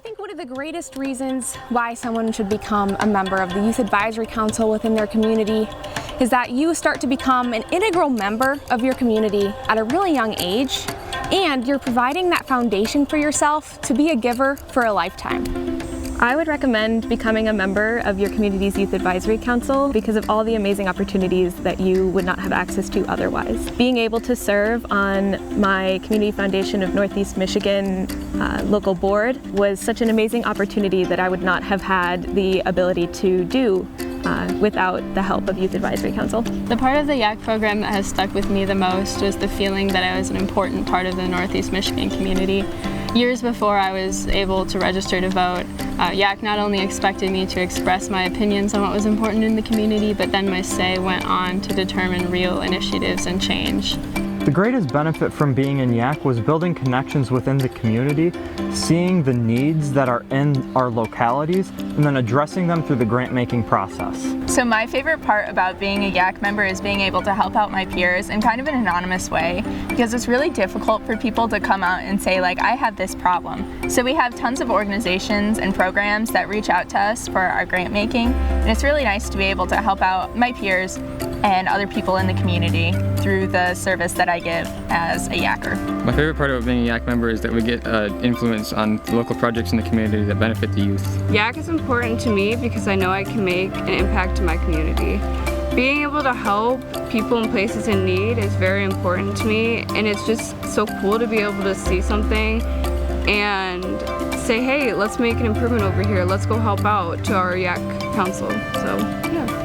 think one of the greatest reasons why someone should become a member of the Youth Advisory Council within their community is that you start to become an integral member of your community at a really young age, and you're providing that foundation for yourself to be a giver for a lifetime. I would recommend becoming a member of your community's Youth Advisory Council because of all the amazing opportunities that you would not have access to otherwise. Being able to serve on my Community Foundation of Northeast Michigan local board was such an amazing opportunity that I would not have had the ability to do without the help of Youth Advisory Council. The part of the YAC program that has stuck with me the most was the feeling that I was an important part of the Northeast Michigan community. Years before I was able to register to vote, YAC not only expected me to express my opinions on what was important in the community, but then my say went on to determine real initiatives and change. The greatest benefit from being in YAC was building connections within the community, seeing the needs that are in our localities, and then addressing them through the grant-making process. So my favorite part about being a YAC member is being able to help out my peers in kind of an anonymous way, because it's really difficult for people to come out and say, like, I have this problem. So we have tons of organizations and programs that reach out to us for our grant making, and it's really nice to be able to help out my peers and other people in the community through the service that I give as a YACer. My favorite part about being a YAC member is that we get influence on local projects in the community that benefit the youth. YAC is important to me because I know I can make an impact to my community. Being able to help people in places in need is very important to me, and it's just so cool to be able to see something and say, hey, let's make an improvement over here. Let's go help out to our YAC council. So, yeah.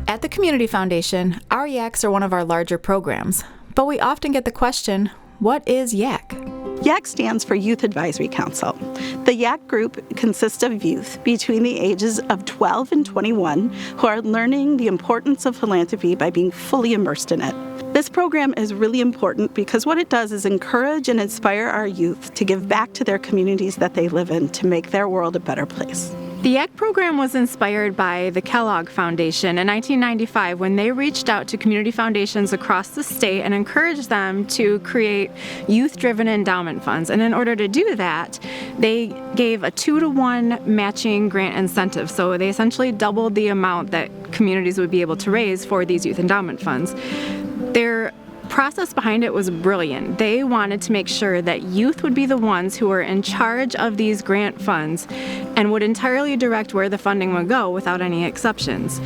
At the Community Foundation, our YACs are one of our larger programs, but we often get the question, what is YAC? YAC stands for Youth Advisory Council. The YAC group consists of youth between the ages of 12 and 21 who are learning the importance of philanthropy by being fully immersed in it. This program is really important because what it does is encourage and inspire our youth to give back to their communities that they live in to make their world a better place. The YAC program was inspired by the Kellogg Foundation in 1995 when they reached out to community foundations across the state and encouraged them to create youth-driven endowment funds. And in order to do that, they gave a 2-to-1 matching grant incentive. So they essentially doubled the amount that communities would be able to raise for these youth endowment funds. Their process behind it was brilliant. They wanted to make sure that youth would be the ones who were in charge of these grant funds and would entirely direct where the funding would go without any exceptions.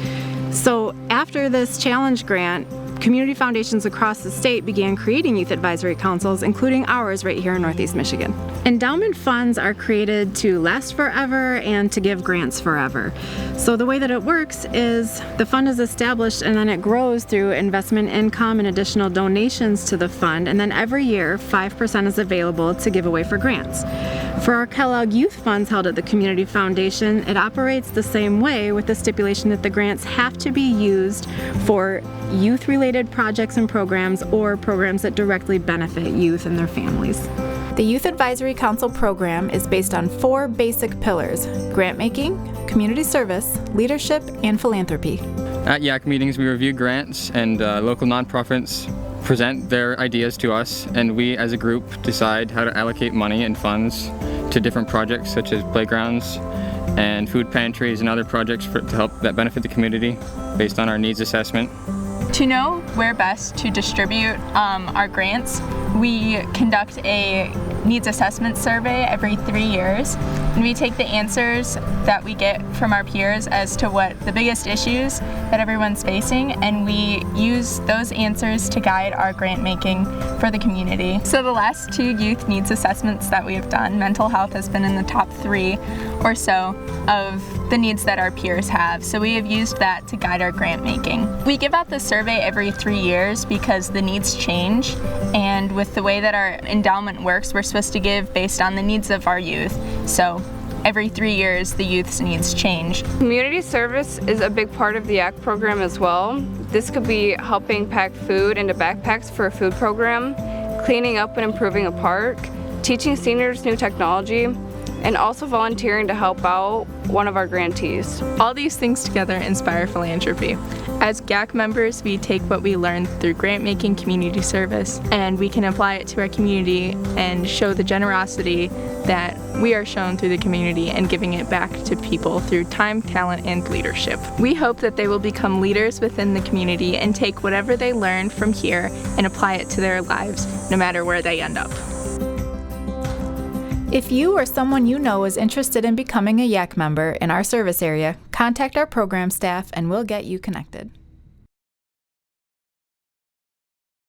So after this challenge grant, community foundations across the state began creating youth advisory councils, including ours right here in Northeast Michigan. Endowment funds are created to last forever and to give grants forever. So the way that it works is the fund is established and then it grows through investment income and additional donations to the fund, and then every year 5% is available to give away for grants. For our Kellogg Youth Funds held at the Community Foundation, it operates the same way with the stipulation that the grants have to be used for youth-related projects and programs or programs that directly benefit youth and their families. The Youth Advisory Council program is based on 4 basic pillars: grant making, community service, leadership, and philanthropy. At YAC meetings, we review grants, and local nonprofits present their ideas to us, and we as a group decide how to allocate money and funds to different projects such as playgrounds and food pantries and other projects to help that benefit the community based on our needs assessment. To know where best to distribute our grants, we conduct a needs assessment survey every 3 years, and we take the answers that we get from our peers as to what the biggest issues that everyone's facing, and we use those answers to guide our grant making for the community. So the last 2 youth needs assessments that we have done, mental health has been in the top 3 or so of the needs that our peers have. So we have used that to guide our grant making. We give out the survey every 3 years because the needs change, and with the way that our endowment works, we're supposed to give based on the needs of our youth. So every 3 years, the youth's needs change. Community service is a big part of the YAC program as well. This could be helping pack food into backpacks for a food program, cleaning up and improving a park, teaching seniors new technology, and also volunteering to help out one of our grantees. All these things together inspire philanthropy. As GAC members, we take what we learned through grant making, community service, and we can apply it to our community and show the generosity that we are shown through the community and giving it back to people through time, talent, and leadership. We hope that they will become leaders within the community and take whatever they learn from here and apply it to their lives, no matter where they end up. If you or someone you know is interested in becoming a YAC member in our service area, contact our program staff and we'll get you connected.